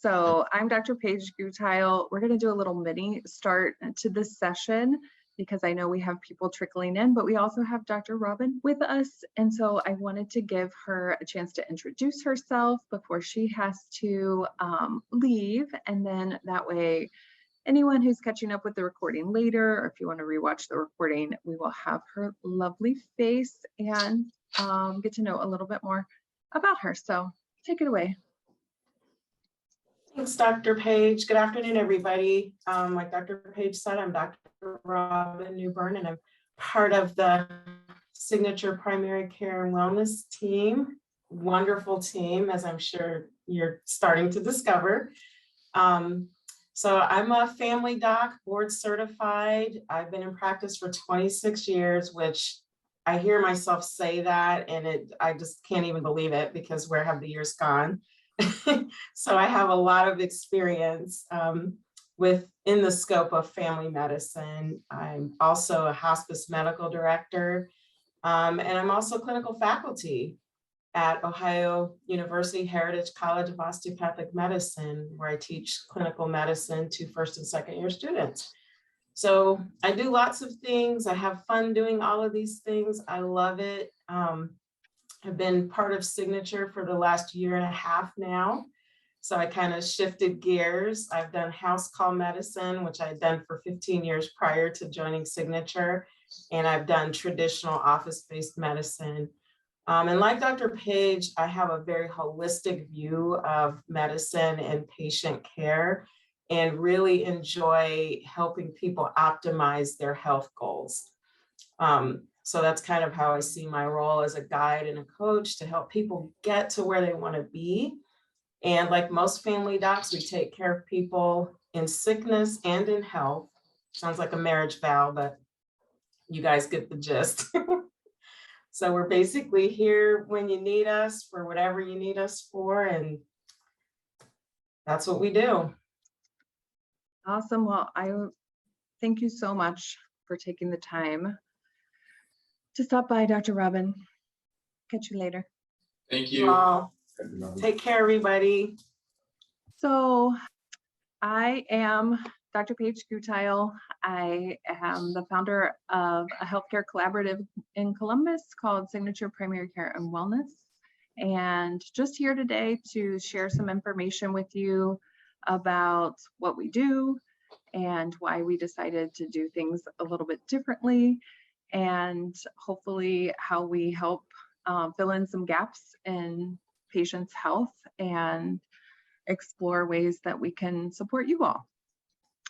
So I'm Dr. Paige Gutile. We're going to do a little mini start to this session because I know we have people trickling in, but we also have Dr. Robin with us. And so I wanted to give her a chance to introduce herself before she has to leave. And then that way, anyone who's catching up with the recording later, or if you want to rewatch the recording, we will have her lovely face and get to know a little bit more about her. So take it away. Thanks, Dr. Paige. Good afternoon, everybody. Like Dr. Paige said, I'm Dr. Robin Newburn, and I'm part of the Signature Primary Care and Wellness team. Wonderful team, as I'm sure you're starting to discover. So I'm a family doc, board certified. I've been in practice for 26 years, which I hear myself say that, and I just can't even believe it, because where have the years gone? So I have a lot of experience within the scope of family medicine. I'm also a hospice medical director, and I'm also clinical faculty at Ohio University Heritage College of Osteopathic Medicine, where I teach clinical medicine to first and second year students. So I do lots of things. I have fun doing all of these things. I love it. I've been part of Signature for the last year and a half now. So I kind of shifted gears. I've done house call medicine, which I had done for 15 years prior to joining Signature. And I've done traditional office-based medicine. And like Dr. Paige, I have a very holistic view of medicine and patient care, and really enjoy helping people optimize their health goals. So that's kind of how I see my role as a guide and a coach, to help people get to where they want to be. And like most family docs, we take care of people in sickness and in health. Sounds like a marriage vow, but you guys get the gist. So we're basically here when you need us, for whatever you need us for, and that's what we do. Awesome. Well, I thank you so much for taking the time to stop by, Dr. Robin. Catch you later. Thank you. Take care, everybody. So I am Dr. Paige Gutile. I am the founder of a healthcare collaborative in Columbus called Signature Primary Care and Wellness. And just here today to share some information with you about what we do and why we decided to do things a little bit differently, and hopefully how we help fill in some gaps in patients' health and explore ways that we can support you all.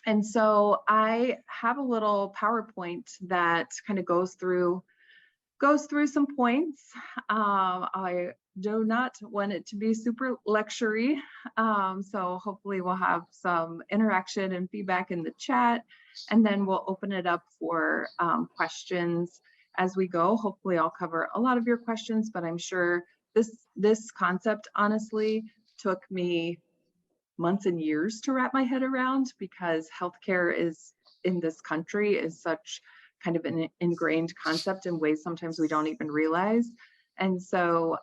And so I have a little PowerPoint that kind of goes through some points. I do not want it to be super lecture-y, so hopefully we'll have some interaction and feedback in the chat, and then we'll open it up for questions as we go. Hopefully I'll cover a lot of your questions, but I'm sure this concept honestly took me months and years to wrap my head around, because healthcare is in this country is such kind of an ingrained concept in ways sometimes we don't even realize. And so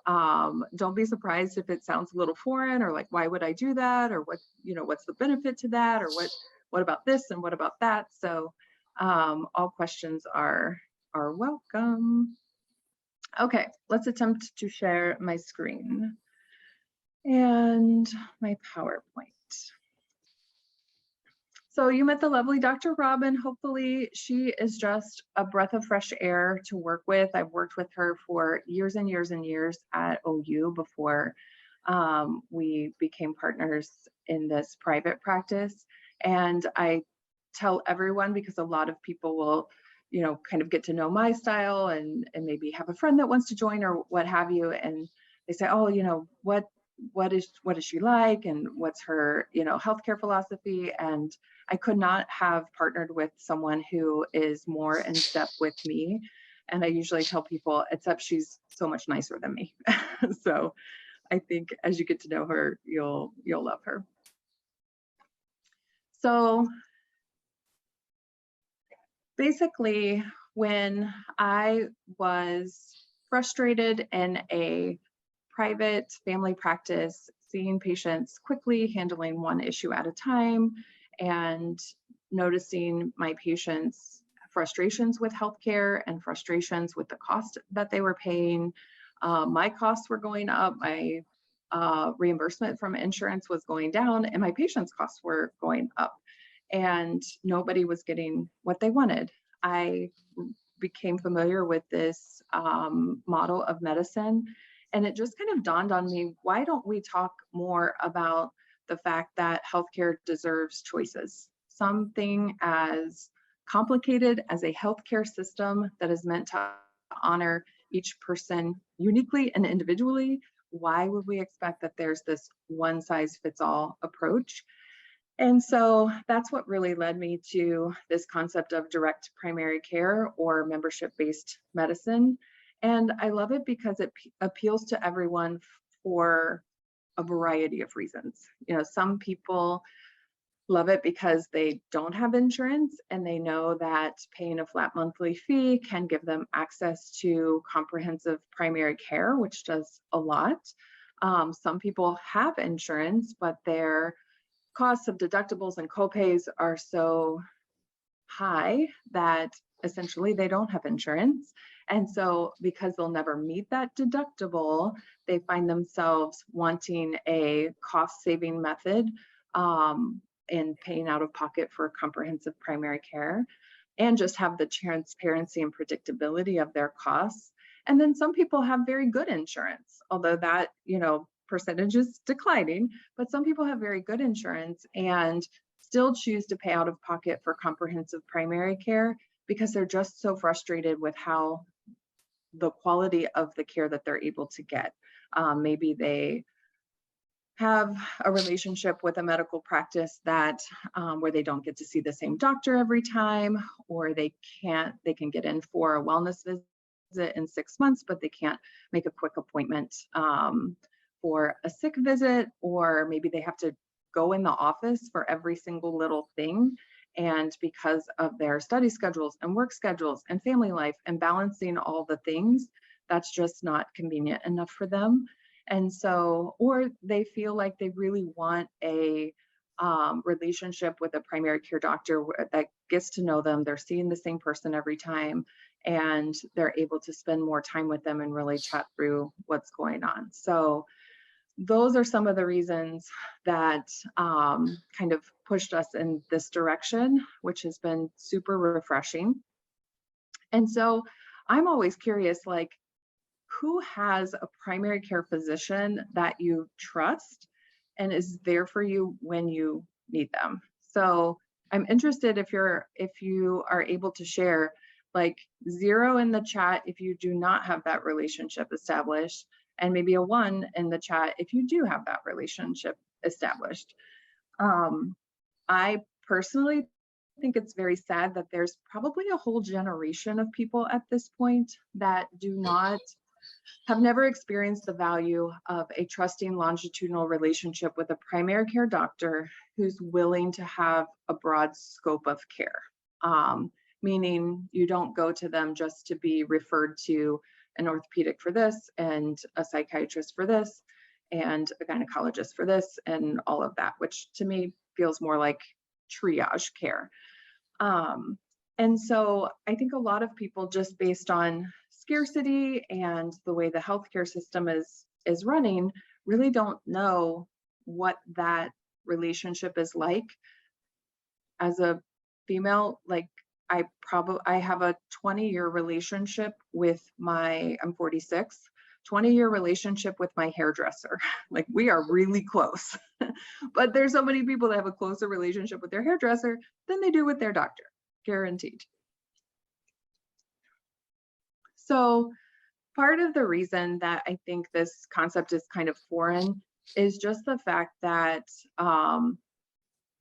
don't be surprised if it sounds a little foreign, or like, why would I do that? Or what, what's the benefit to that? Or what about this and what about that? So all questions are welcome. Okay, let's attempt to share my screen and my PowerPoint. So you met the lovely Dr. Robin. Hopefully she is just a breath of fresh air to work with. I've worked with her for years and years and years at OU before we became partners in this private practice. And I tell everyone, because a lot of people will, kind of get to know my style and maybe have a friend that wants to join or what have you. And they say, oh, what is she like, and what's her healthcare philosophy? And I could not have partnered with someone who is more in step with me. And I usually tell people, except she's so much nicer than me. So I think as you get to know her, you'll love her. So basically, when I was frustrated in a private family practice seeing patients quickly, handling one issue at a time, and noticing my patients' frustrations with healthcare and frustrations with the cost that they were paying. My costs were going up, my reimbursement from insurance was going down, and my patients' costs were going up, and nobody was getting what they wanted. I became familiar with this model of medicine, and it just kind of dawned on me, why don't we talk more about the fact that healthcare deserves choices? Something as complicated as a healthcare system that is meant to honor each person uniquely and individually, why would we expect that there's this one size fits all approach? And so that's what really led me to this concept of direct primary care or membership-based medicine. And I love it because it appeals to everyone for a variety of reasons. You know, some people love it because they don't have insurance and they know that paying a flat monthly fee can give them access to comprehensive primary care, which does a lot. Some people have insurance, but their costs of deductibles and copays are so high that essentially they don't have insurance. And so because they'll never meet that deductible, they find themselves wanting a cost-saving method in paying out of pocket for comprehensive primary care, and just have the transparency and predictability of their costs. And then some people have very good insurance, although that, you know, percentage is declining, but some people have very good insurance and still choose to pay out of pocket for comprehensive primary care because they're just so frustrated with how the quality of the care that they're able to get. Maybe they have a relationship with a medical practice that where they don't get to see the same doctor every time, or they can get in for a wellness visit in 6 months, but they can't make a quick appointment for a sick visit, or maybe they have to go in the office for every single little thing. And because of their study schedules and work schedules and family life and balancing all the things, that's just not convenient enough for them. And so, or they feel like they really want a relationship with a primary care doctor that gets to know them. They're seeing the same person every time, and they're able to spend more time with them and really chat through what's going on. So those are some of the reasons that kind of pushed us in this direction, which has been super refreshing. And so I'm always curious, like, who has a primary care physician that you trust and is there for you when you need them? So I'm interested if you are able to share, like, 0 in the chat if you do not have that relationship established, and maybe a 1 in the chat if you do have that relationship established. I personally think it's very sad that there's probably a whole generation of people at this point that have never experienced the value of a trusting longitudinal relationship with a primary care doctor who's willing to have a broad scope of care. Meaning you don't go to them just to be referred to an orthopedic for this and a psychiatrist for this and a gynecologist for this and all of that, which to me feels more like triage care. And so I think a lot of people, just based on scarcity and the way the healthcare system is running, really don't know what that relationship is like. As a female, like, I have a 20-year relationship with I'm 46, 20-year relationship with my hairdresser. Like, we are really close. But there's so many people that have a closer relationship with their hairdresser than they do with their doctor, guaranteed. So part of the reason that I think this concept is kind of foreign is just the fact that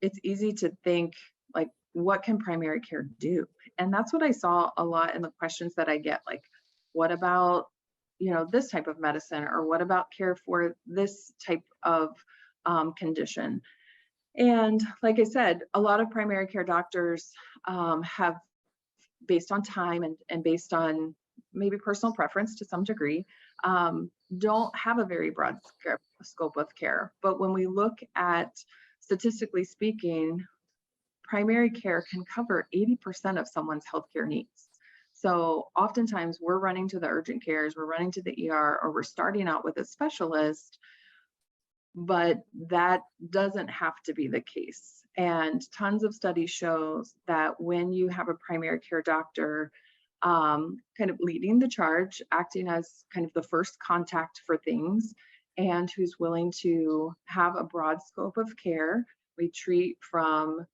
it's easy to think, like, what can primary care do? And that's what I saw a lot in the questions that I get, like, what about, you know, this type of medicine, or what about care for this type of condition? And like I said, a lot of primary care doctors have, based on time and based on maybe personal preference to some degree, don't have a very broad scope of care. But when we look at, statistically speaking, primary care can cover 80% of someone's healthcare needs. So oftentimes we're running to the urgent cares, we're running to the ER, or we're starting out with a specialist, but that doesn't have to be the case. And tons of studies shows that when you have a primary care doctor kind of leading the charge, acting as kind of the first contact for things, and who's willing to have a broad scope of care. We treat from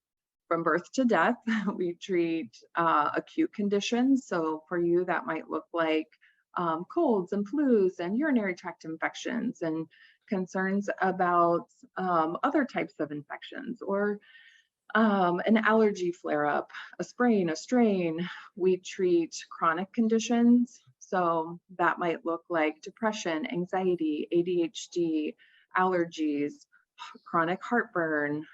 birth to death. We treat acute conditions. So for you, that might look like colds and flus and urinary tract infections and concerns about other types of infections, or an allergy flare-up, a sprain, a strain. We treat chronic conditions. So that might look like depression, anxiety, ADHD, allergies, chronic heartburn,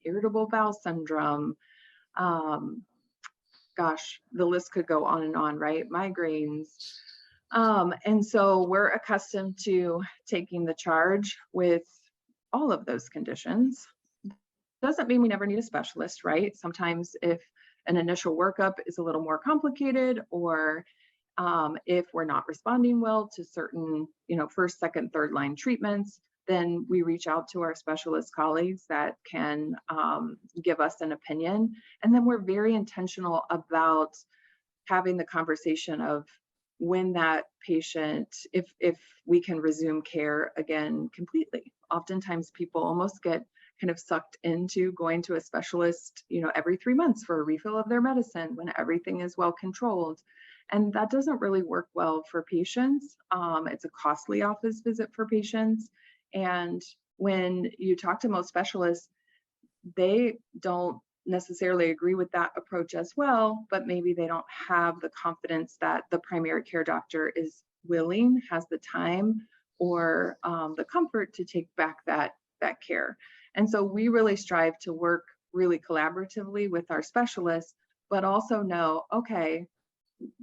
irritable bowel syndrome. Gosh, the list could go on and on, right? Migraines. And so we're accustomed to taking the charge with all of those conditions. Doesn't mean we never need a specialist, right? Sometimes if an initial workup is a little more complicated, or if we're not responding well to certain, first, second, third line treatments, then we reach out to our specialist colleagues that can give us an opinion. And then we're very intentional about having the conversation of when that patient, if we can resume care again completely. Oftentimes people almost get kind of sucked into going to a specialist, every 3 months for a refill of their medicine when everything is well controlled. And that doesn't really work well for patients. It's a costly office visit for patients. And when you talk to most specialists, they don't necessarily agree with that approach as well, but maybe they don't have the confidence that the primary care doctor is willing, has the time, or the comfort to take back that care. And so we really strive to work really collaboratively with our specialists, but also know, okay,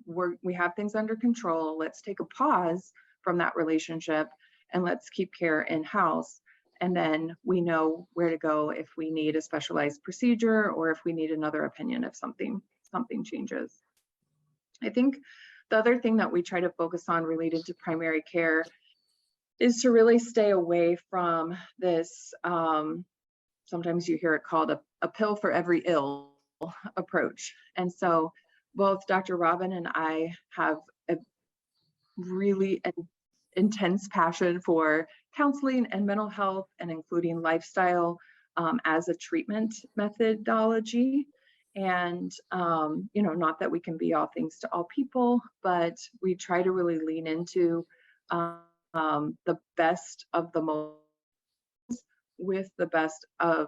we have things under control. Let's take a pause from that relationship and let's keep care in-house. And then we know where to go if we need a specialized procedure, or if we need another opinion if something changes. I think the other thing that we try to focus on related to primary care is to really stay away from this, sometimes you hear it called a pill for every ill approach. And so both Dr. Robin and I have a really intense passion for counseling and mental health, and including lifestyle as a treatment methodology. And, not that we can be all things to all people, but we try to really lean into the best of the most with the best of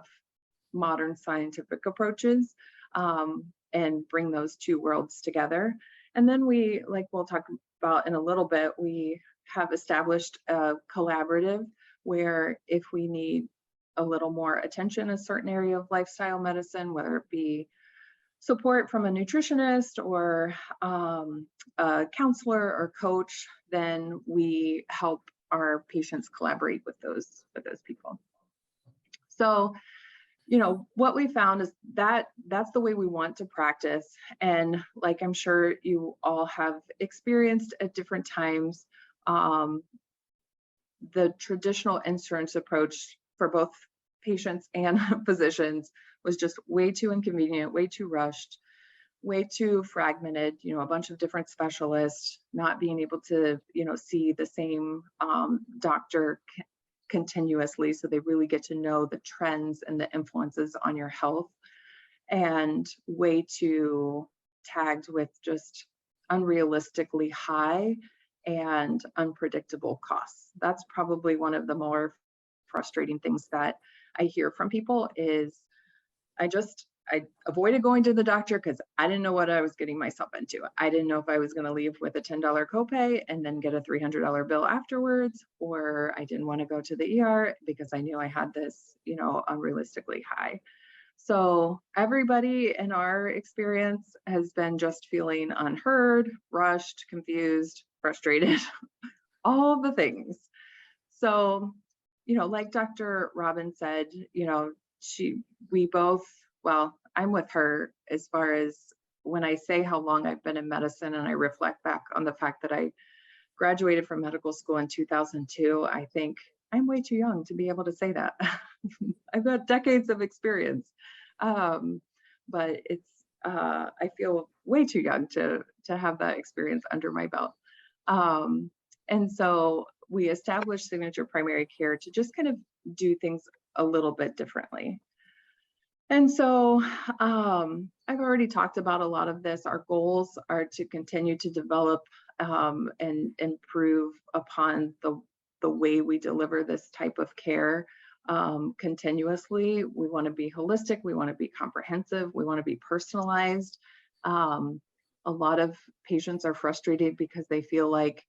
modern scientific approaches, and bring those two worlds together. And then we, like we'll talk about in a little bit, we have established a collaborative where if we need a little more attention in a certain area of lifestyle medicine, whether it be support from a nutritionist or a counselor or coach, then we help our patients collaborate with those people. So, what we found is that that's the way we want to practice. And like I'm sure you all have experienced at different times, the traditional insurance approach for both patients and physicians was just way too inconvenient, way too rushed, way too fragmented, a bunch of different specialists, not being able to, see the same doctor continuously, so they really get to know the trends and the influences on your health, and way too tagged with just unrealistically high and unpredictable costs. That's probably one of the more frustrating things that I hear from people is I avoided going to the doctor because I didn't know what I was getting myself into. I didn't know if I was going to leave with a $10 copay and then get a $300 bill afterwards, or I didn't want to go to the ER because I knew I had this, unrealistically high. So everybody in our experience has been just feeling unheard, rushed, confused, frustrated, all the things. So, like Dr. Robin said, we both, well, I'm with her as far as when I say how long I've been in medicine and I reflect back on the fact that I graduated from medical school in 2002, I think I'm way too young to be able to say that. I've got decades of experience, but I feel way too young to have that experience under my belt. And so we established Signature Primary Care to just kind of do things a little bit differently. And so I've already talked about a lot of this. Our goals are to continue to develop and improve upon the way we deliver this type of care continuously. We want to be holistic. We want to be comprehensive. We want to be personalized. A lot of patients are frustrated because they feel like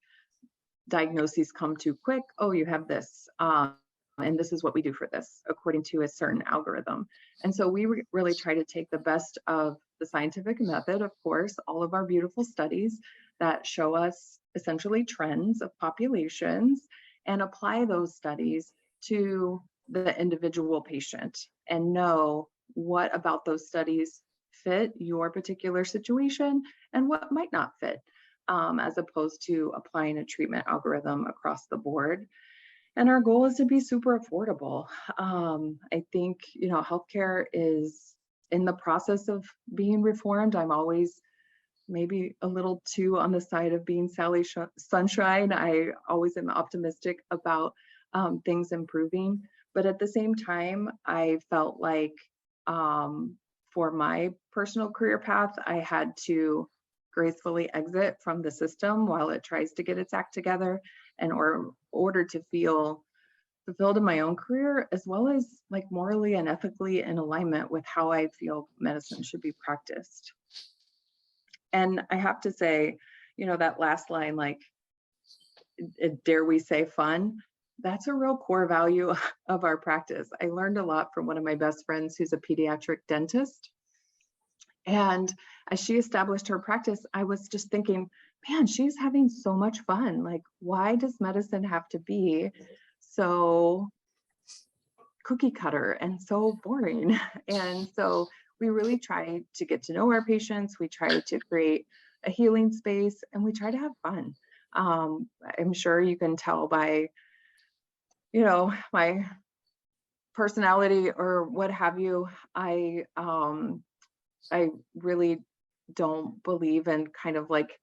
diagnoses come too quick. Oh, you have this. And this is what we do for this according to a certain algorithm. And so we really try to take the best of the scientific method, of course, all of our beautiful studies that show us essentially trends of populations, and apply those studies to the individual patient and know what about those studies fit your particular situation and what might not fit, as opposed to applying a treatment algorithm across the board. And our goal is to be super affordable. I think, healthcare is in the process of being reformed. I'm always maybe a little too on the side of being Sally Sunshine. I always am optimistic about things improving. But at the same time, I felt like for my personal career path, I had to gracefully exit from the system while it tries to get its act together, in order to feel fulfilled in my own career, as well as like morally and ethically in alignment with how I feel medicine should be practiced. And I have to say, that last line, like, dare we say fun, that's a real core value of our practice. I learned a lot from one of my best friends who's a pediatric dentist. And as she established her practice, I was just thinking, man, she's having so much fun. Like, why does medicine have to be so cookie cutter and so boring? And so we really try to get to know our patients. We try to create a healing space, and we try to have fun. I'm sure you can tell by, my personality or what have you. I really don't believe in kind of like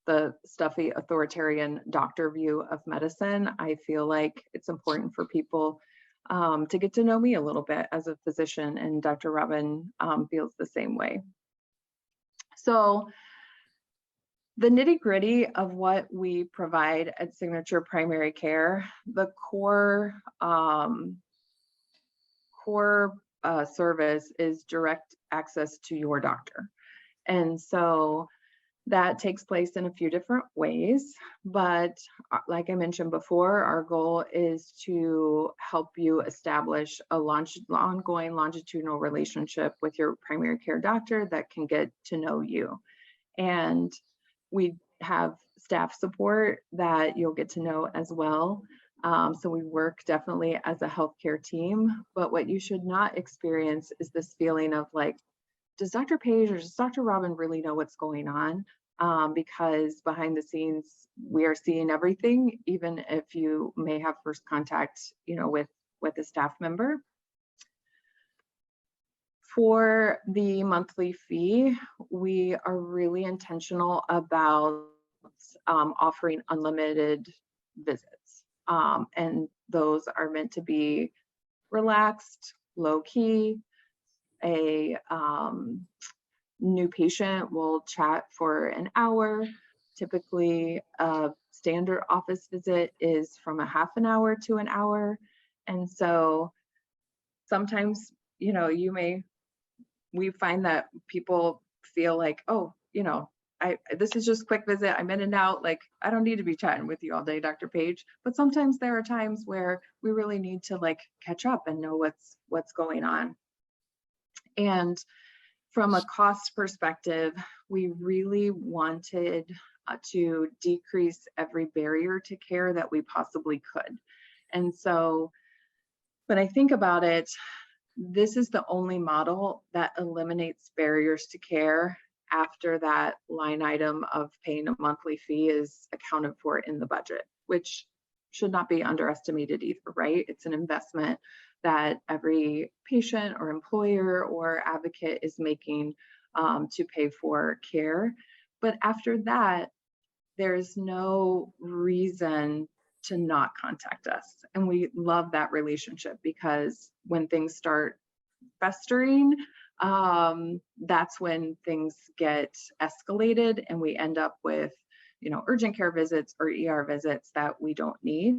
the stuffy authoritarian doctor view of medicine. I feel like it's important for people to get to know me a little bit as a physician, and Dr. Robin feels the same way. So the nitty-gritty of what we provide at Signature Primary Care, the core service is direct access to your doctor. And so that takes place in a few different ways, but like I mentioned before, our goal is to help you establish a ongoing longitudinal relationship with your primary care doctor that can get to know you. And we have staff support that you'll get to know as well. So we work definitely as a healthcare team, but what you should not experience is this feeling of like, does Dr. Page or does Dr. Robin really know what's going on? Because behind the scenes, we are seeing everything, even if you may have first contact, with a staff member. For the monthly fee, we are really intentional about offering unlimited visits. And those are meant to be relaxed, low key. A new patient will chat for an hour. Typically, a standard office visit is from a half an hour to an hour. And so sometimes, we find that people feel like, oh, this is just a quick visit. I'm in and out. Like, I don't need to be chatting with you all day, Dr. Page. But sometimes there are times where we really need to like catch up and know what's going on. And from a cost perspective, we really wanted to decrease every barrier to care that we possibly could. And so when I think about it, this is the only model that eliminates barriers to care after that line item of paying a monthly fee is accounted for in the budget, which should not be underestimated either, right? It's an investment that every patient or employer or advocate is making to pay for care. But after that, there's no reason to not contact us. And we love that relationship, because when things start festering, that's when things get escalated and we end up with, urgent care visits or ER visits that we don't need.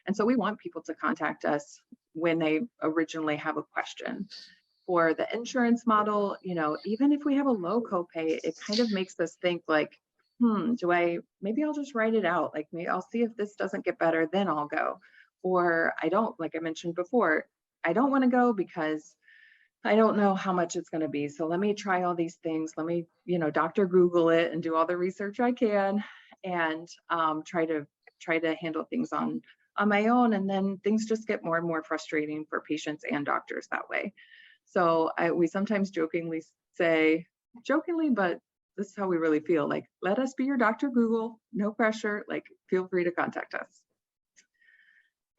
And so we want people to contact us when they originally have a question. For the insurance model, even if we have a low copay, it kind of makes us think like, maybe I'll just write it out. Like, maybe I'll see if this doesn't get better, then I'll go. Or I don't, like I mentioned before, I don't want to go because I don't know how much it's going to be. So let me try all these things. Let me, Dr. Google it and do all the research I can, and try to handle things on my own. And then things just get more and more frustrating for patients and doctors that way. So we sometimes jokingly say, but this is how we really feel, like, let us be your Dr. Google, no pressure, like, feel free to contact us.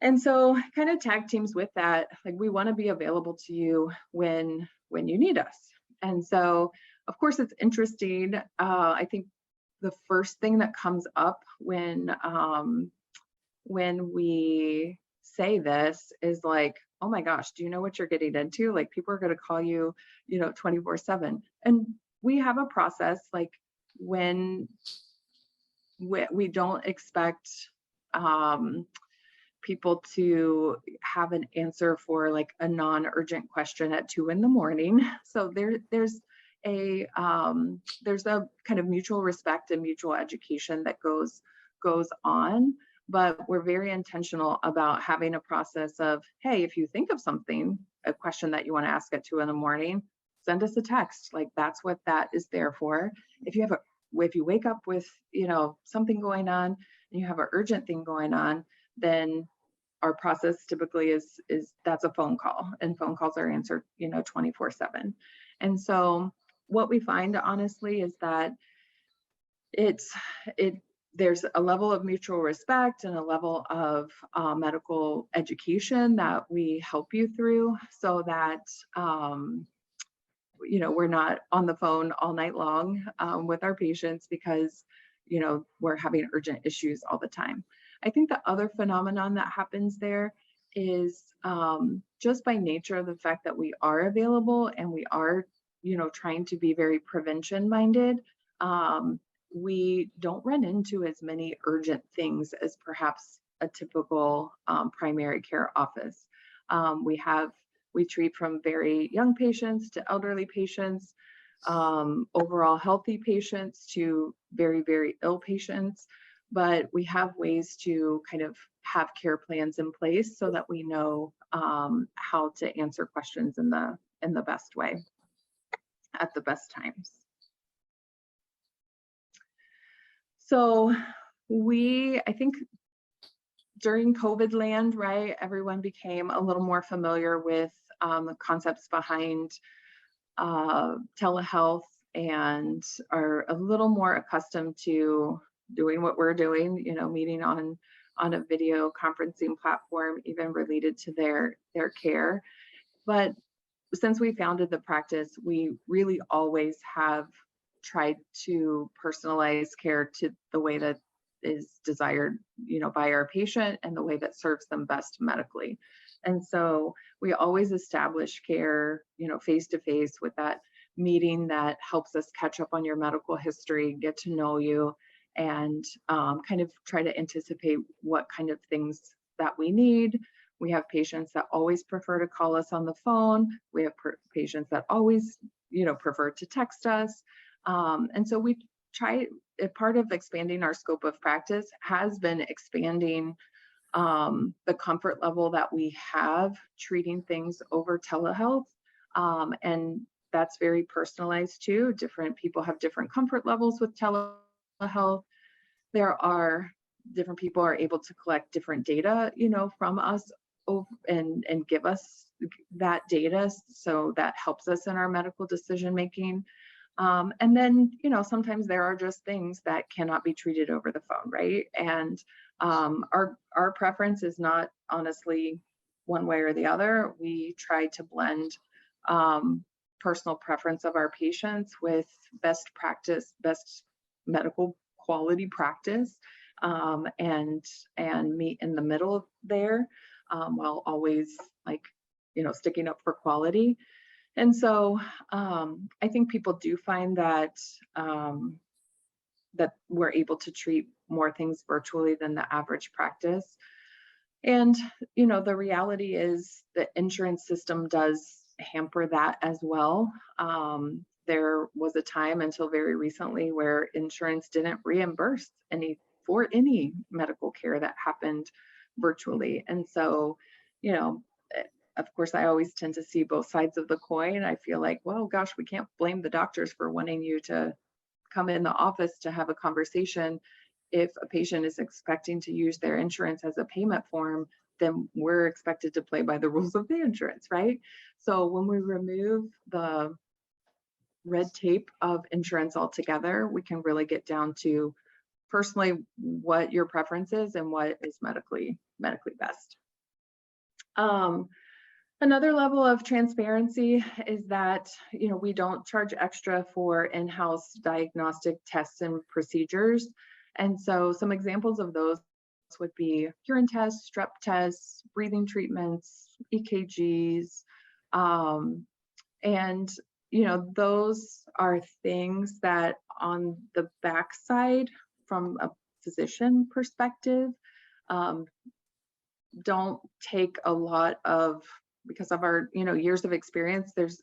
And so kind of tag teams with that, like, we want to be available to you when you need us. And so, of course, it's interesting. I think the first thing that comes up when we say this is like, oh my gosh, do you know what you're getting into? Like, people are going to call you, 24/7. And we have a process, like, when we don't expect people to have an answer for like a non-urgent question at 2 a.m. So there's a kind of mutual respect and mutual education that goes on. But we're very intentional about having a process of, hey, if you think of something, a question that you want to ask at 2 a.m, send us a text. Like, that's what that is there for. If you wake up with, something going on and you have an urgent thing going on, then our process typically is that's a phone call, and phone calls are answered, 24/7. And so what we find, honestly, is that there's a level of mutual respect and a level of medical education that we help you through, so that we're not on the phone all night long with our patients because we're having urgent issues all the time. I think the other phenomenon that happens there is just by nature of the fact that we are available and we are trying to be very prevention minded. We don't run into as many urgent things as perhaps a typical primary care office. We treat from very young patients to elderly patients, overall healthy patients to very, very ill patients. But we have ways to kind of have care plans in place so that we know how to answer questions in the best way at the best times. So I think during COVID land, right, everyone became a little more familiar with the concepts behind telehealth and are a little more accustomed to doing what we're doing, meeting on a video conferencing platform, even related to their care. But since we founded the practice, we really always have tried to personalize care to the way that is desired, by our patient and the way that serves them best medically. And so we always establish care, face to face, with that meeting that helps us catch up on your medical history, get to know you, and kind of try to anticipate what kind of things that we need. We have patients that always prefer to call us on the phone. We have patients that always, prefer to text us. And so we try, part of expanding our scope of practice has been expanding the comfort level that we have treating things over telehealth. And that's very personalized too. Different people have different comfort levels with telehealth. health. There are different people are able to collect different data, from us and give us that data. So that helps us in our medical decision making. And then, sometimes there are just things that cannot be treated over the phone, right? And our preference is not honestly one way or the other. We try to blend personal preference of our patients with best practice, best medical quality practice, and meet in the middle there, while always sticking up for quality. And so I think people do find that that we're able to treat more things virtually than the average practice. And the reality is the insurance system does hamper that as well. There was a time until very recently where insurance didn't reimburse for any medical care that happened virtually. And so, you know, of course, I always tend to see both sides of the coin. I feel like, well, gosh, we can't blame the doctors for wanting you to come in the office to have a conversation. If a patient is expecting to use their insurance as a payment form, then we're expected to play by the rules of the insurance, right? So when we remove the red tape of insurance altogether, we can really get down to personally what your preference is and what is medically best. Another level of transparency is that, we don't charge extra for in-house diagnostic tests and procedures. And so some examples of those would be urine tests, strep tests, breathing treatments, EKGs. And, those are things that on the backside, from a physician perspective, don't take a lot of, because of our years of experience, there's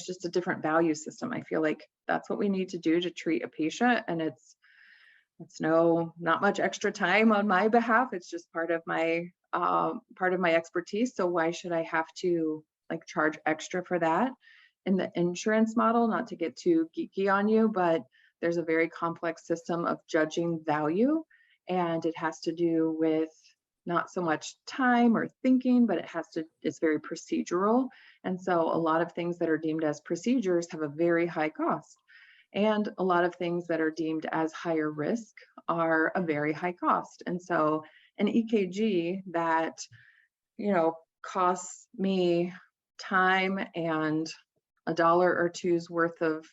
just a different value system. I feel like that's what we need to do to treat a patient, and it's not much extra time on my behalf. It's just part of my expertise. So why should I have to charge extra for that? In the insurance model, not to get too geeky on you, but there's a very complex system of judging value, and it has to do with not so much time or thinking, but it's very procedural. And so a lot of things that are deemed as procedures have a very high cost. And a lot of things that are deemed as higher risk are a very high cost. And so an EKG that, costs me time and $1 or $2's worth of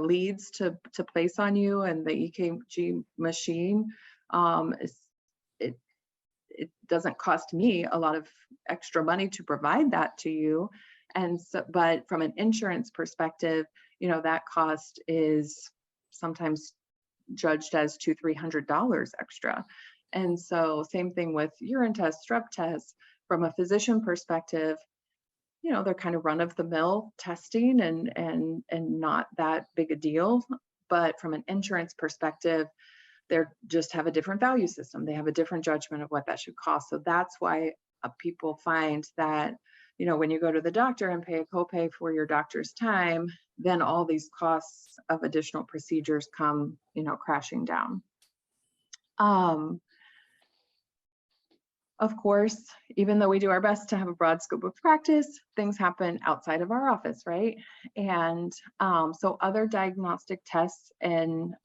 leads to place on you, and the EKG machine, it doesn't cost me a lot of extra money to provide that to you. And so, but from an insurance perspective, that cost is sometimes judged as $200-300 extra. And so same thing with urine tests, strep tests. From a physician perspective, they're kind of run of the mill testing and not that big a deal. But from an insurance perspective, they just have a different value system. They have a different judgment of what that should cost. So that's why people find that, when you go to the doctor and pay a copay for your doctor's time, then all these costs of additional procedures come, crashing down. Of course, even though we do our best to have a broad scope of practice, things happen outside of our office, right? And so other diagnostic tests and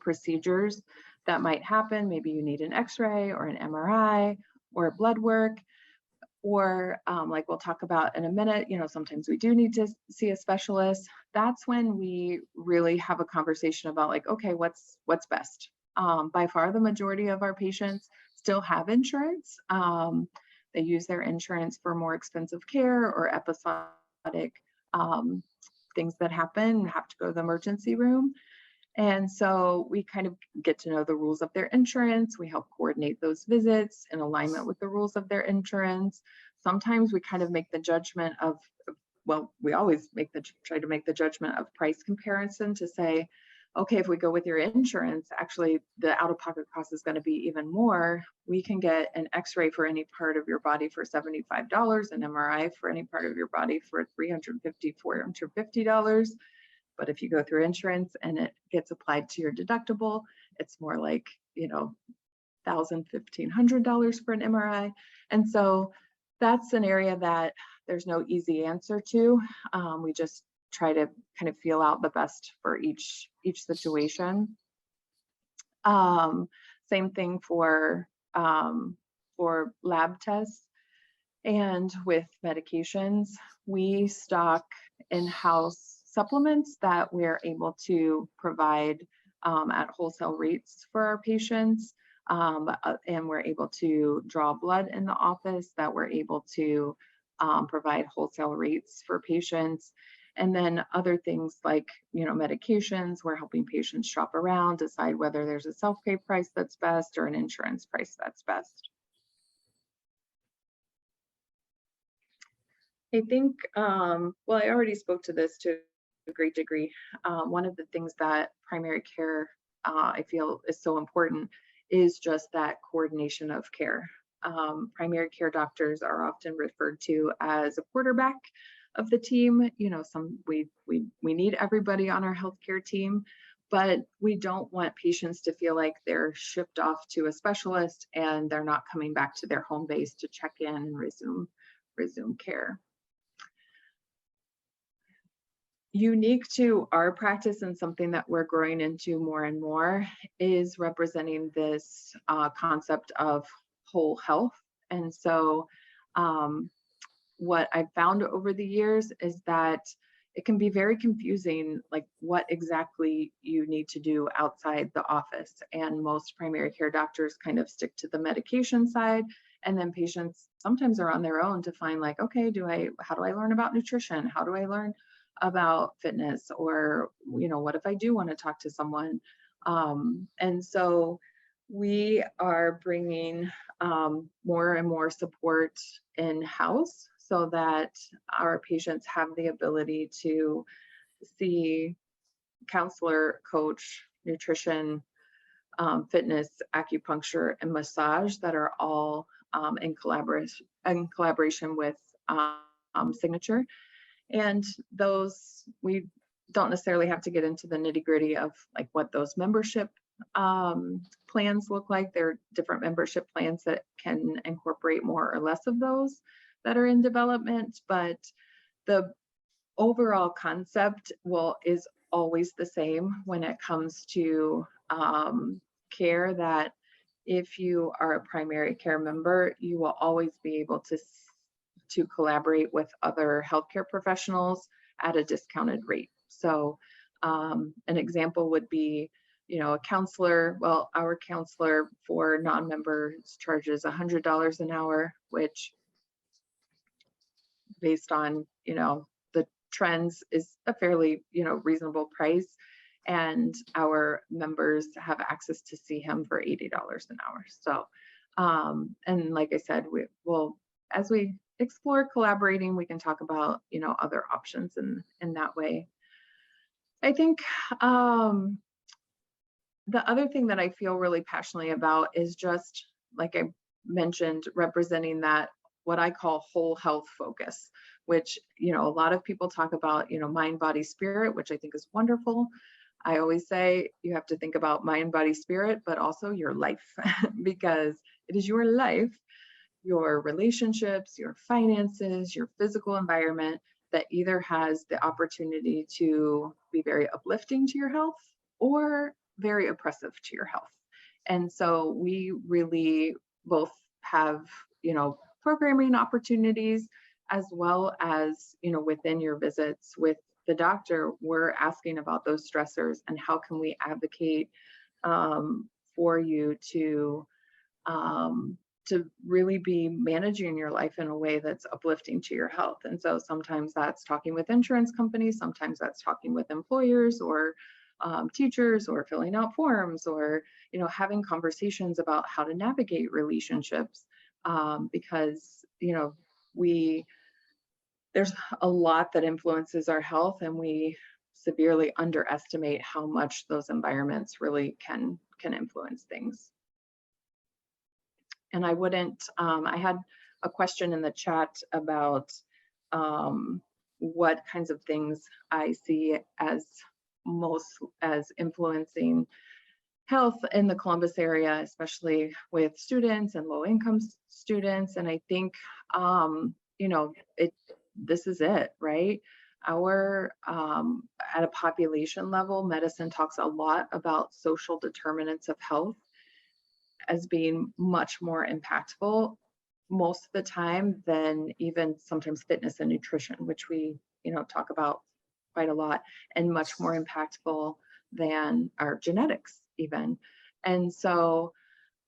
procedures that might happen, maybe you need an X-ray or an MRI or blood work, or like we'll talk about in a minute, sometimes we do need to see a specialist. That's when we really have a conversation about okay, what's best? By far, the majority of our patients still have insurance. They use their insurance for more expensive care or episodic things that happen, have to go to the emergency room. And so we kind of get to know the rules of their insurance. We help coordinate those visits in alignment with the rules of their insurance. Sometimes we kind of make the judgment of, we always try to make the judgment of price comparison to say, okay, if we go with your insurance, actually the out-of-pocket cost is going to be even more. We can get an X-ray for any part of your body for $75, an MRI for any part of your body for $350, $450. But if you go through insurance and it gets applied to your deductible, it's more like, $1,000, $1,500 for an MRI. And so that's an area that there's no easy answer to. We just try to kind of feel out the best for each situation. Same thing for lab tests and with medications. We stock in-house supplements that we're able to provide at wholesale rates for our patients. And we're able to draw blood in the office that we're able to provide wholesale rates for patients. And then other things like, medications, we're helping patients shop around, decide whether there's a self-pay price that's best or an insurance price that's best. I think, well, I already spoke to this to a great degree. One of the things that primary care, I feel is so important is just that coordination of care. Primary care doctors are often referred to as a quarterback of the team. We need everybody on our healthcare team, but we don't want patients to feel like they're shipped off to a specialist and they're not coming back to their home base to check in and resume care. Unique to our practice and something that we're growing into more and more is representing this concept of whole health. And so what I've found over the years is that it can be very confusing, like what exactly you need to do outside the office. And most primary care doctors kind of stick to the medication side. And then patients sometimes are on their own to find like, okay, how do I learn about nutrition? How do I learn about fitness? Or, what if I do want to talk to someone? And so we are bringing more and more support in-house so that our patients have the ability to see counselor, coach, nutrition, fitness, acupuncture, and massage that are all in collaboration with Signature. And those, we don't necessarily have to get into the nitty-gritty of like what those membership plans look like. There are different membership plans that can incorporate more or less of those that are in development, but the overall concept is always the same when it comes to care, that if you are a primary care member, you will always be able to collaborate with other healthcare professionals at a discounted rate. So an example would be, a counselor. Well, our counselor for non-members charges $100 an hour, which based on, the trends is a fairly, reasonable price. And our members have access to see him for $80 an hour. So, and like I said, we will, as we explore collaborating, we can talk about, other options in that way. I think the other thing that I feel really passionately about is just, like I mentioned, representing that what I call whole health focus, which, a lot of people talk about, mind, body, spirit, which I think is wonderful. I always say you have to think about mind, body, spirit, but also your life, because it is your life, your relationships, your finances, your physical environment that either has the opportunity to be very uplifting to your health or very oppressive to your health. And so we really both have, programming opportunities, as well as, within your visits with the doctor, we're asking about those stressors and how can we advocate for you to really be managing your life in a way that's uplifting to your health. And so sometimes that's talking with insurance companies, sometimes that's talking with employers or teachers, or filling out forms, or having conversations about how to navigate relationships, because there's a lot that influences our health, and we severely underestimate how much those environments really can influence things. And I had a question in the chat about what kinds of things I see as most as influencing health in the Columbus area, especially with students and low income students. And I think, you know, this is it, right? Our, at a population level, medicine talks a lot about social determinants of health as being much more impactful most of the time than even sometimes fitness and nutrition, which we, talk about quite a lot, and much more impactful than our genetics even. And so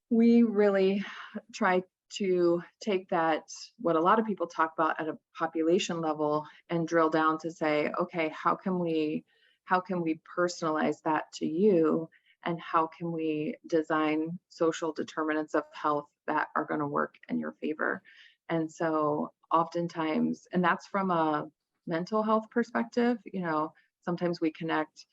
we really try to take that, what a lot of people talk about at a population level, and drill down to say, okay, how can we personalize that to you, and how can we design social determinants of health that are going to work in your favor? And so oftentimes, and that's from a mental health perspective, sometimes we connect,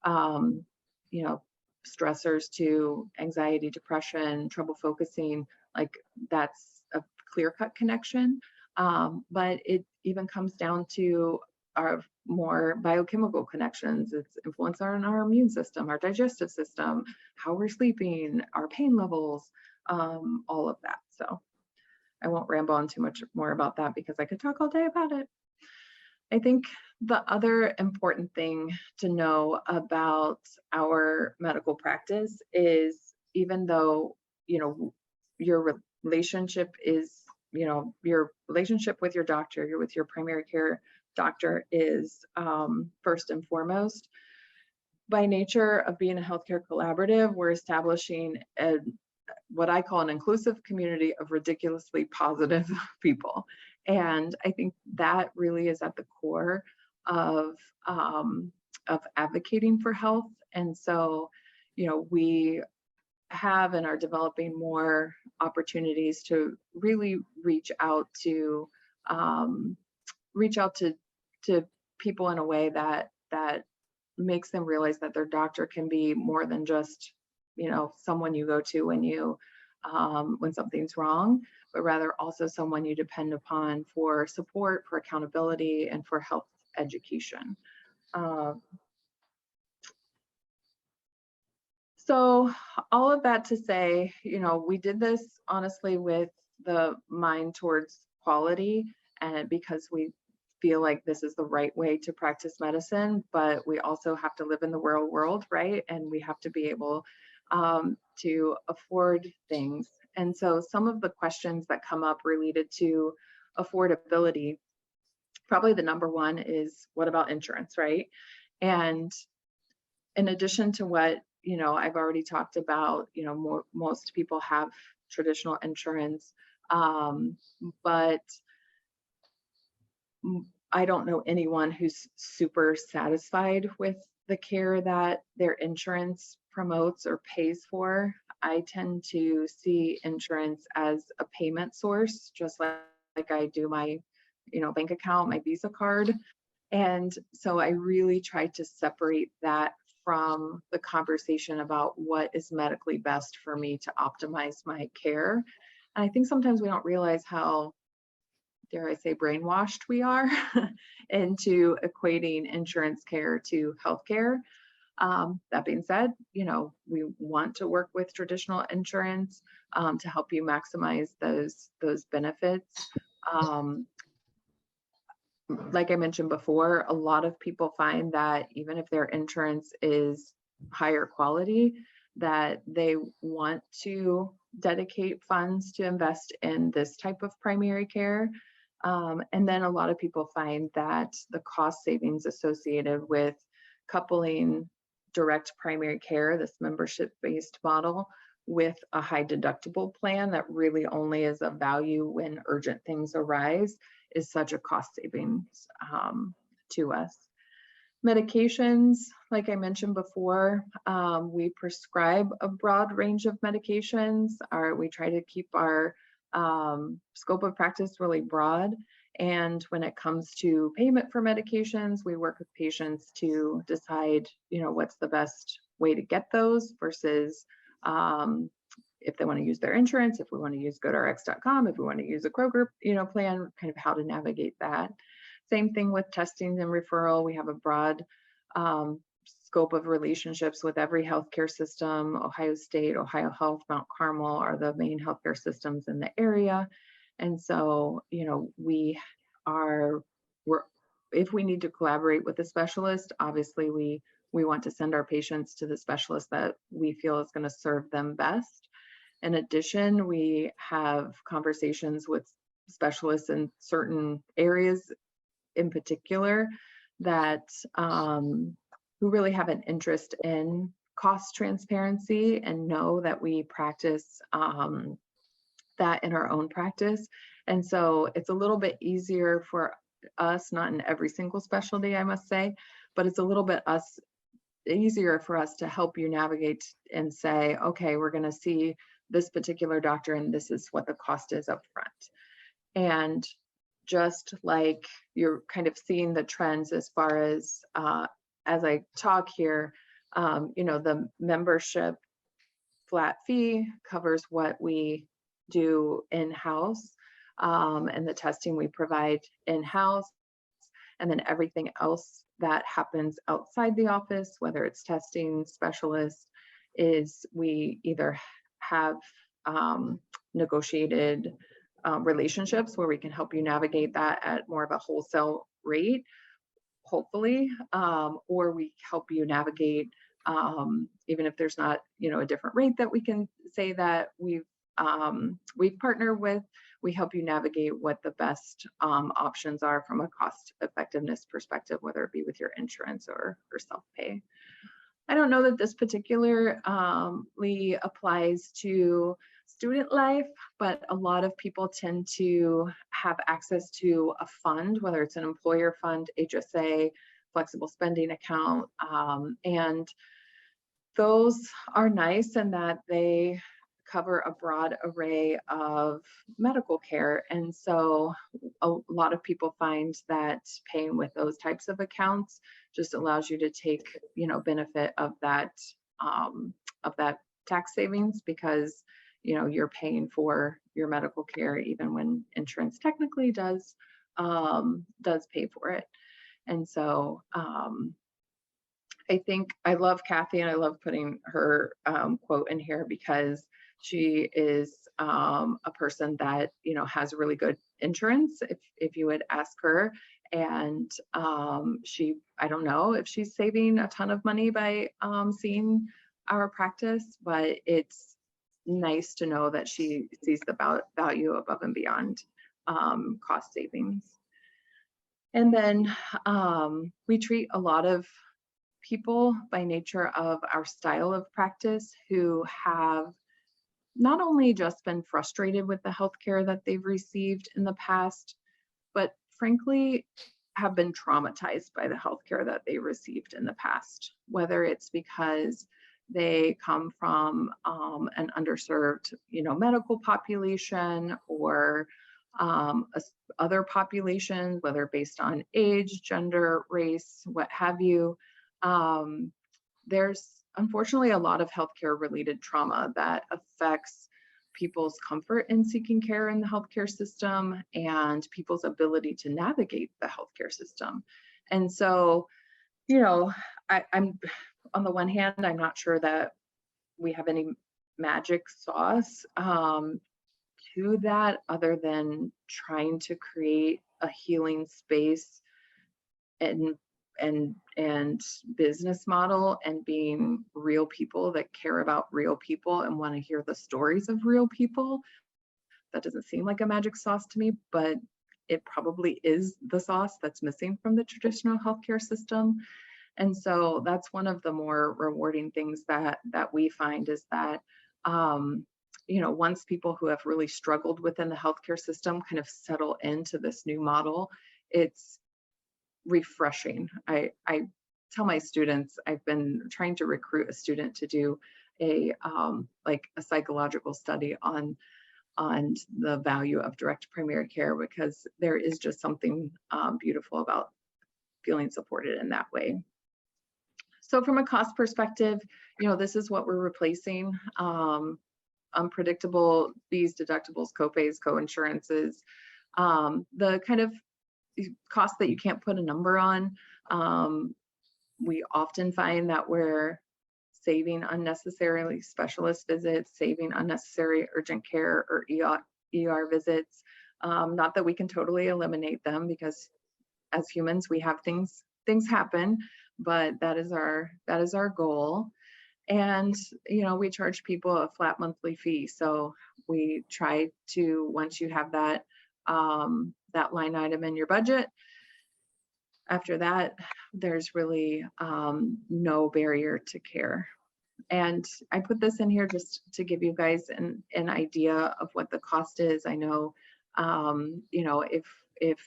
um, you know, stressors to anxiety, depression, trouble focusing, like that's a clear-cut connection. But it even comes down to our more biochemical connections. It's influence on our immune system, our digestive system, how we're sleeping, our pain levels, all of that. So I won't ramble on too much more about that because I could talk all day about it. I think the other important thing to know about our medical practice is, even though, your relationship is, your relationship with your doctor, with your primary care doctor is first and foremost. By nature of being a healthcare collaborative, we're establishing what I call an inclusive community of ridiculously positive people. And I think that really is at the core of advocating for health. And so, we have and are developing more opportunities to really reach out to people in a way that makes them realize that their doctor can be more than just, someone you go to when something's wrong, but rather also someone you depend upon for support, for accountability, and for health education. So all of that to say, we did this honestly with the mind towards quality, and because we feel like this is the right way to practice medicine, but we also have to live in the real world, right? And we have to be able to afford things. And so some of the questions that come up related to affordability, probably the number one is, what about insurance, right? And in addition to what, I've already talked about, most people have traditional insurance, but I don't know anyone who's super satisfied with the care that their insurance promotes or pays for. I tend to see insurance as a payment source, just like I do my, bank account, my Visa card. And so I really try to separate that from the conversation about what is medically best for me to optimize my care. And I think sometimes we don't realize how, dare I say, brainwashed we are into equating insurance care to healthcare. That being said, we want to work with traditional insurance to help you maximize those benefits. Like I mentioned before, a lot of people find that even if their insurance is higher quality, that they want to dedicate funds to invest in this type of primary care. And then a lot of people find that the cost savings associated with coupling direct primary care, this membership-based model, with a high deductible plan that really only is of value when urgent things arise, is such a cost savings to us. Medications, like I mentioned before, we prescribe a broad range of medications. We try to keep our scope of practice really broad. And when it comes to payment for medications, we work with patients to decide, what's the best way to get those versus if they want to use their insurance, if we want to use GoToRx.com, if we want to use a Kroger, plan, kind of how to navigate that. Same thing with testing and referral. We have a broad scope of relationships with every healthcare system. Ohio State, Ohio Health, Mount Carmel are the main healthcare systems in the area. And so, we're, if we need to collaborate with a specialist, obviously we want to send our patients to the specialist that we feel is going to serve them best. In addition, we have conversations with specialists in certain areas in particular that who really have an interest in cost transparency and know that we practice that in our own practice. And so it's a little bit easier for us, not in every single specialty, I must say, but it's a little bit easier for us to help you navigate and say, okay, we're going to see this particular doctor and this is what the cost is up front. And just like you're kind of seeing the trends as far as I talk here, the membership flat fee covers what we do in-house and the testing we provide in-house. And then everything else that happens outside the office, whether it's testing specialists, is we either have negotiated relationships where we can help you navigate that at more of a wholesale rate, hopefully, or we help you navigate even if there's not, a different rate that we can say that we've partnered with. We help you navigate what the best options are from a cost effectiveness perspective, whether it be with your insurance or self-pay. I don't know that this particularly applies to student life, but a lot of people tend to have access to a fund, whether it's an employer fund, HSA, flexible spending account, and those are nice in that they cover a broad array of medical care. And so a lot of people find that paying with those types of accounts just allows you to take, benefit of that tax savings, because, you're paying for your medical care even when insurance technically does pay for it. And so I think I love Kathy, and I love putting her quote in here because she is a person that, has really good insurance, if you would ask her. And I don't know if she's saving a ton of money by seeing our practice, but it's nice to know that she sees the value above and beyond cost savings. And then we treat a lot of people by nature of our style of practice who have not only just been frustrated with the healthcare that they've received in the past, but frankly have been traumatized by the healthcare that they received in the past, whether it's because they come from an underserved, medical population, or other populations, whether based on age, gender, race, what have you. There's unfortunately a lot of healthcare related trauma that affects people's comfort in seeking care in the healthcare system and people's ability to navigate the healthcare system. And so, I'm on the one hand, I'm not sure that we have any magic sauce to that, other than trying to create a healing space and business model, and being real people that care about real people and want to hear the stories of real people. That doesn't seem like a magic sauce to me, but it probably is the sauce that's missing from the traditional healthcare system. And so that's one of the more rewarding things that we find, is that once people who have really struggled within the healthcare system kind of settle into this new model, it's refreshing. I tell my students, I've been trying to recruit a student to do a psychological study on the value of direct primary care, because there is just something beautiful about feeling supported in that way. So from a cost perspective, this is what we're replacing: unpredictable fees, deductibles, copays, co-insurances, the kind of costs that you can't put a number on, We often find that we're saving unnecessarily specialist visits, saving unnecessary urgent care or ER visits. Not that we can totally eliminate them, because as humans we have things happen, but that is our goal. And we charge people a flat monthly fee, so we try to, once you have that that line item in your budget, after that there's really no barrier to care. And I put this in here just to give you guys an idea of what the cost is. I know, if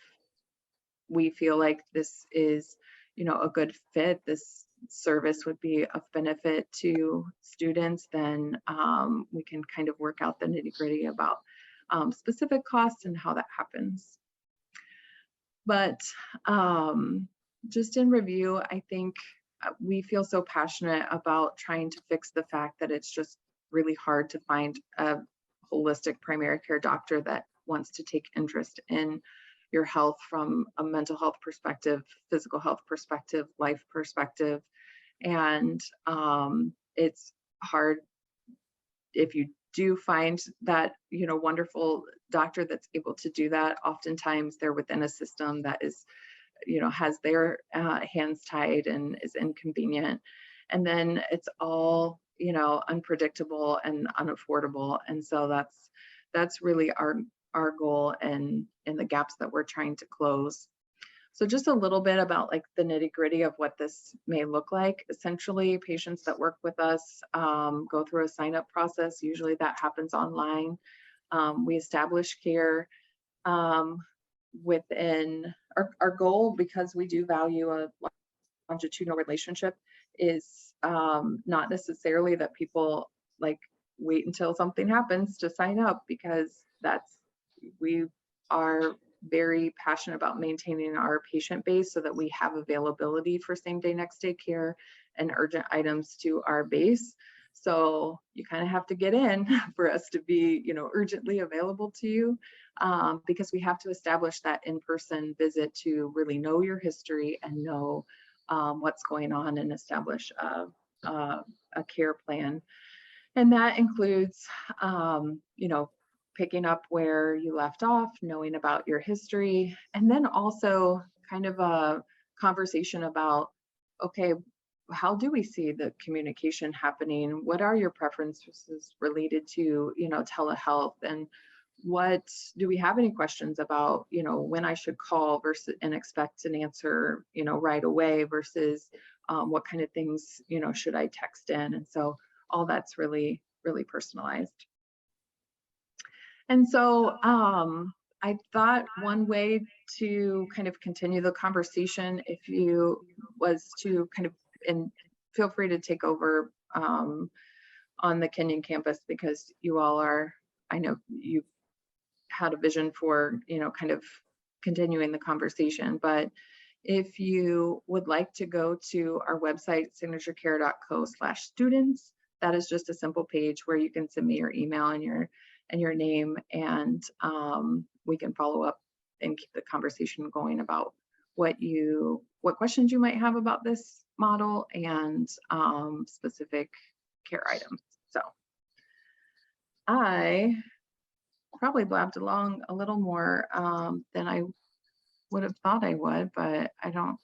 we feel like this is, a good fit, this service would be of benefit to students, then we can kind of work out the nitty-gritty about specific costs and how that happens. But just in review, I think we feel so passionate about trying to fix the fact that it's just really hard to find a holistic primary care doctor that wants to take interest in your health from a mental health perspective, physical health perspective, life perspective. And it's hard if you do find that, wonderful doctor that's able to do that. Oftentimes they're within a system that is, has their hands tied and is inconvenient. And then it's all, unpredictable and unaffordable. And so that's really our goal and the gaps that we're trying to close. So just a little bit about like the nitty-gritty of what this may look like. Essentially, patients that work with us go through a sign-up process. Usually that happens online. We establish care within our goal, because we do value a longitudinal relationship, is not necessarily that people like wait until something happens to sign up, because we are very passionate about maintaining our patient base so that we have availability for same day, next day care and urgent items to our base. So you kind of have to get in for us to be, urgently available to you, because we have to establish that in-person visit to really know your history and know what's going on and establish a care plan. And that includes, picking up where you left off, knowing about your history, and then also kind of a conversation about, okay, how do we see the communication happening? What are your preferences related to, telehealth? And what do we have any questions about, when I should call versus and expect an answer, right away, versus what kind of things, should I text in? And so all that's really, really personalized. And so I thought one way to kind of continue the conversation, if you was to kind of, and feel free to take over on the Kenyon campus, because you all are, I know you had a vision for, kind of continuing the conversation. But if you would like to go to our website, signaturecare.co/students, that is just a simple page where you can send me your email and your name, and we can follow up and keep the conversation going about what questions you might have about this model and specific care items. So I probably blabbed along a little more than I would have thought I would, but I don't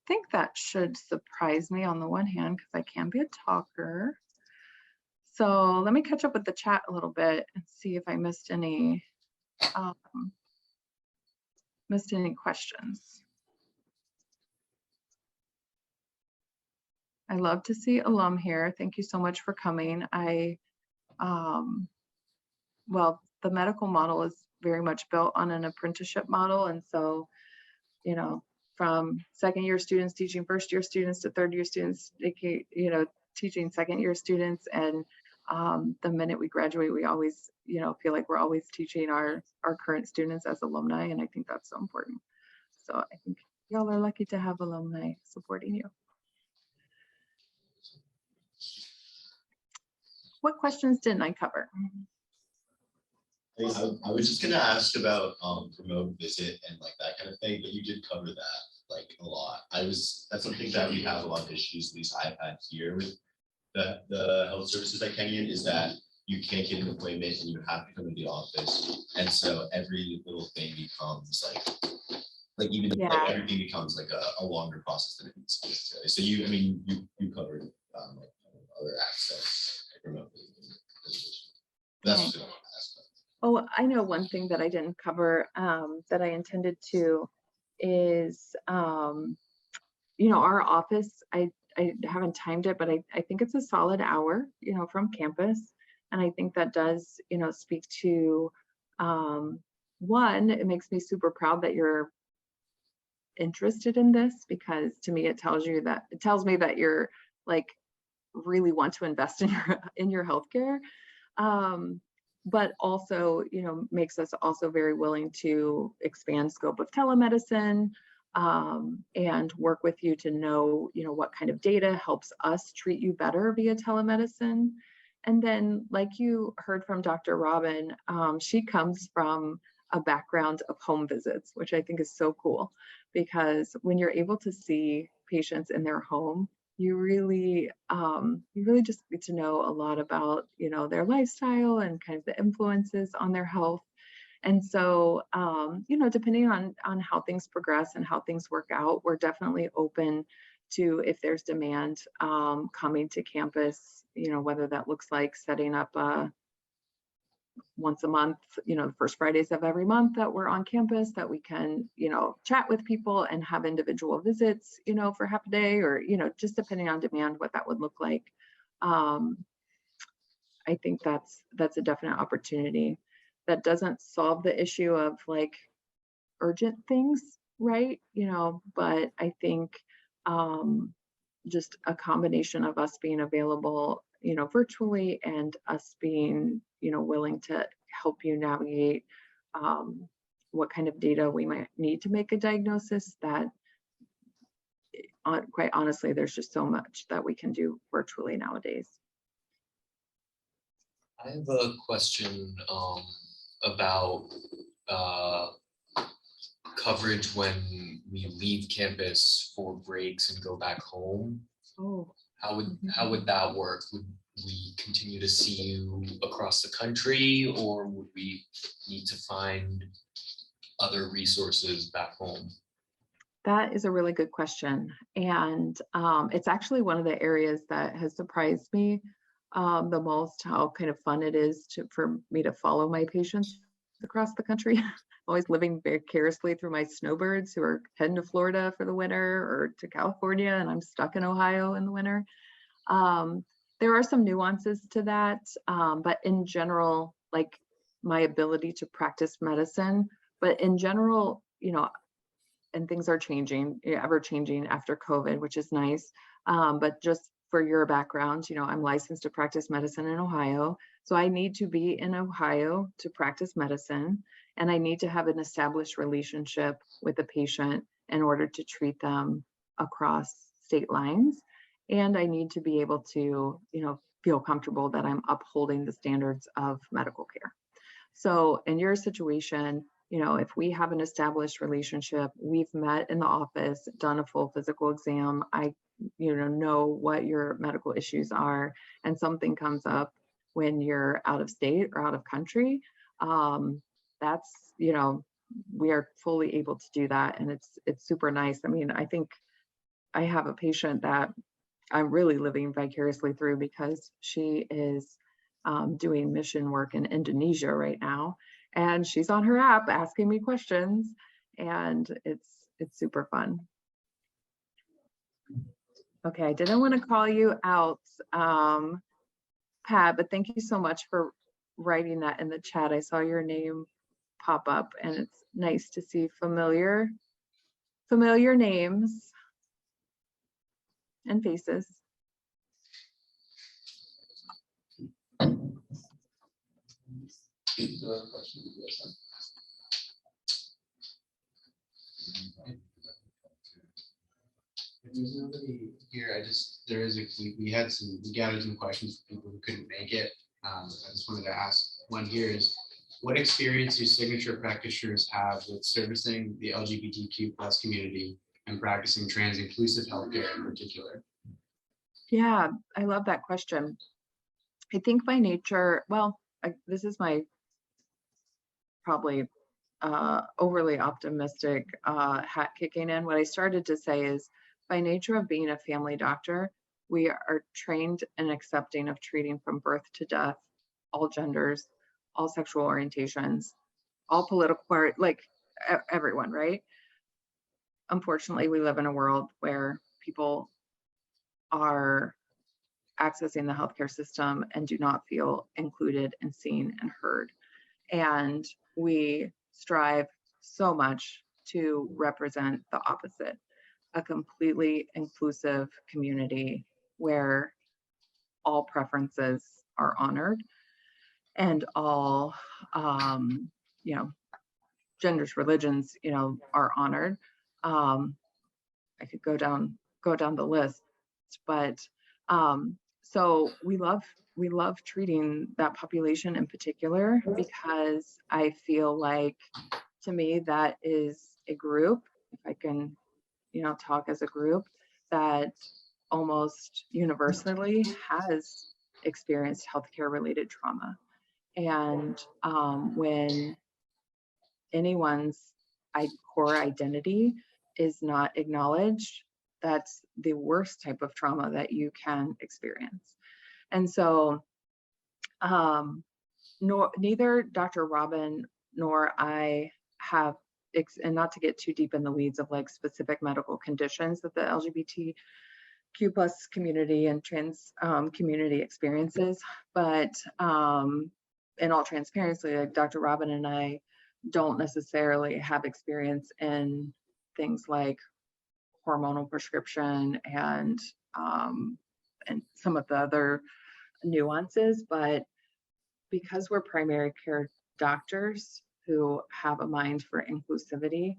think that should surprise me on the one hand, because I can be a talker. So let me catch up with the chat a little bit and see if I missed any questions. I love to see alum here. Thank you so much for coming. Well, the medical model is very much built on an apprenticeship model. And so, from second year students teaching first year students to third year students, teaching second year students. And the minute we graduate, we always, feel like we're always teaching our current students as alumni. And I think that's so important. So I think y'all are lucky to have alumni supporting you. What questions didn't I cover? I was just gonna ask about remote visit and like that kind of thing, but you did cover that like a lot. that's something that we have a lot of issues, at least I've had here with the health services at Kenyon, is that you can't get an appointment and you have to come to the office. And so every little thing becomes like even like everything becomes like a longer process than it needs to be. So you covered like other access remotely. That's just what I asked. Oh, I know one thing that I didn't cover that I intended to is, our office, I haven't timed it, but I think it's a solid hour, from campus. And I think that does, speak to, one, it makes me super proud that you're interested in this, because to me, it tells me that you're like really want to invest in your healthcare. But also, makes us also very willing to expand scope of telemedicine, and work with you to know, what kind of data helps us treat you better via telemedicine. And then, like you heard from Dr. Robin, she comes from a background of home visits, which I think is so cool, because when you're able to see patients in their home, you really just get to know a lot about, their lifestyle and kind of the influences on their health. And so, depending on how things progress and how things work out, we're definitely open to, if there's demand, coming to campus, whether that looks like setting up once a month, the first Fridays of every month that we're on campus, that we can, chat with people and have individual visits, for half a day, or, just depending on demand, what that would look like. I think that's a definite opportunity. That doesn't solve the issue of like urgent things, right? But I think just a combination of us being available, virtually, and us being, willing to help you navigate what kind of data we might need to make a diagnosis, that quite honestly, there's just so much that we can do virtually nowadays. I have a question about coverage when we leave campus for breaks and go back home. Oh, How would that work? Would we continue to see you across the country, or would we need to find other resources back home? that is a really good question. And it's actually one of the areas that has surprised me the most, how kind of fun it is for me to follow my patients across the country. Always living vicariously through my snowbirds who are heading to Florida for the winter, or to California, and I'm stuck in Ohio in the winter. There are some nuances to that, but in general, like my ability to practice medicine, but in general, and things are changing, ever changing after COVID, which is nice. But just for your background, I'm licensed to practice medicine in Ohio. So I need to be in Ohio to practice medicine, and I need to have an established relationship with the patient in order to treat them across state lines. And I need to be able to, feel comfortable that I'm upholding the standards of medical care. So in your situation, if we have an established relationship, we've met in the office, done a full physical exam, I, know what your medical issues are, and something comes up when you're out of state or out of country, that's, we are fully able to do that. And it's super nice. I mean, I think I have a patient that I'm really living vicariously through, because she is doing mission work in Indonesia right now. And she's on her app asking me questions, and it's super fun. Okay, I didn't want to call you out, Pat, but thank you so much for writing that in the chat. I saw your name pop up, and it's nice to see familiar names and faces. If there's nobody here, we gathered some questions from people who couldn't make it. I just wanted to ask one here is, what experience do signature practitioners have with servicing the LGBTQ+ community, and practicing trans-inclusive healthcare in particular? Yeah, I love that question. I think by nature, well, this is my probably overly optimistic hat kicking in. What I started to say is by nature of being a family doctor, we are trained and accepting of treating from birth to death, all genders, all sexual orientations, all political, like everyone, right? Unfortunately, we live in a world where people are accessing the healthcare system and do not feel included and seen and heard. And we strive so much to represent the opposite, a completely inclusive community where all preferences are honored and all, you know, genders, religions, you know, are honored. I could go down the list, but so we love treating that population in particular because I feel like to me that is a group, if I can, you know, talk as a group that almost universally has experienced healthcare related trauma. And when anyone's core identity is not acknowledged, that's the worst type of trauma that you can experience. And so neither Dr. Robin nor I have, and not to get too deep in the weeds of like specific medical conditions that the LGBTQ plus community and trans community experiences, but in all transparency, like Dr. Robin and I don't necessarily have experience in things like hormonal prescription and some of the other nuances, but because we're primary care doctors who have a mind for inclusivity,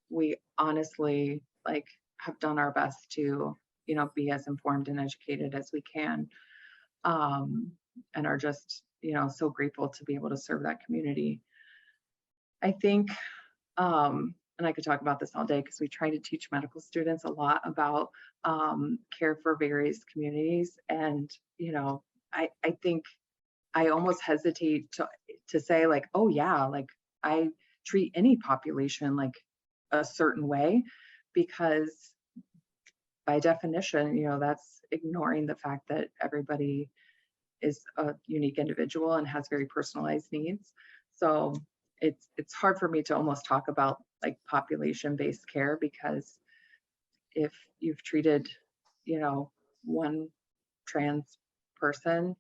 we honestly like have done our best to, you know, be as informed and educated as we can, and are just, you know, so grateful to be able to serve that community. I think, and I could talk about this all day because we try to teach medical students a lot about care for various communities. And, you know, I think I almost hesitate to say like, oh yeah, like I treat any population like a certain way, because by definition, you know, that's ignoring the fact that everybody is a unique individual and has very personalized needs. So it's hard for me to almost talk about like population-based care, because if you've treated, you know, one trans person,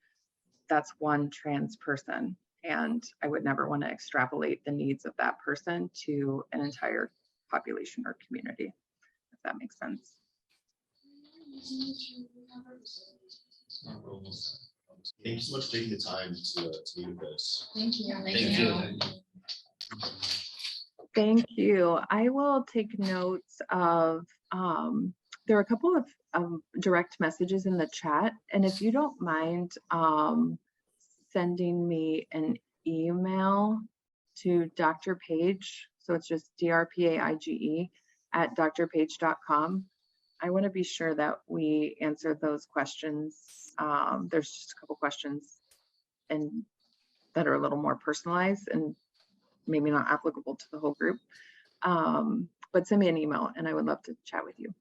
that's one trans person. And I would never want to extrapolate the needs of that person to an entire population or community, if that makes sense. Thank you so much for taking the time to meet with us. Thank you. Thank you. Thank you. I will take notes of, there are a couple of direct messages in the chat. And if you don't mind sending me an email to Dr. Page, so it's just DRPAIGE at drpage.com. I want to be sure that we answer those questions. There's just a couple questions and that are a little more personalized and maybe not applicable to the whole group. But send me an email and I would love to chat with you.